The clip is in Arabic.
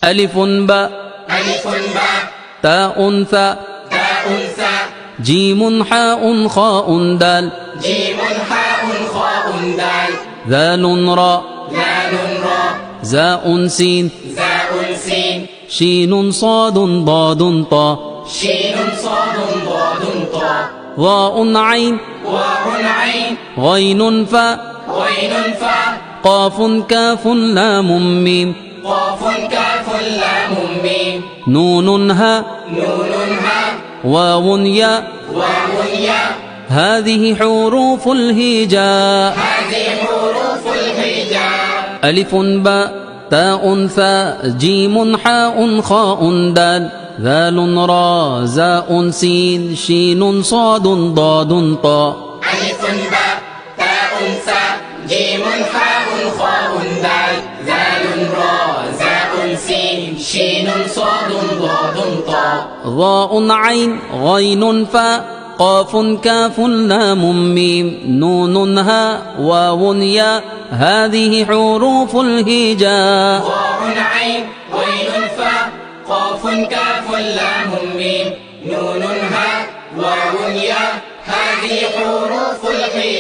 ألف باء تاء ثاء جيم حاء خاء دال ذال راء زاء سين شين صاد ضاد طاء ظاء عين غين فاء قاف كاف لام ميم نون هاء واو ياء هذه حروف الهجاء ألف باء تاء ثاء جيم حاء خاء دال ذال راء زاء سين شين صاد ضاد طاء ألف باء تاء ثاء جيم حاء خاء دال ذال راء زاء سين شين صاد ضاد طاء ظاء عين غين فاء قاف كاف لام ميم نون هاء واو ياء هذه حروف الهجاء ظاء عين غين فاء قاف كاف لام ميم نون هاء واو ياء هذه حروف الهجاء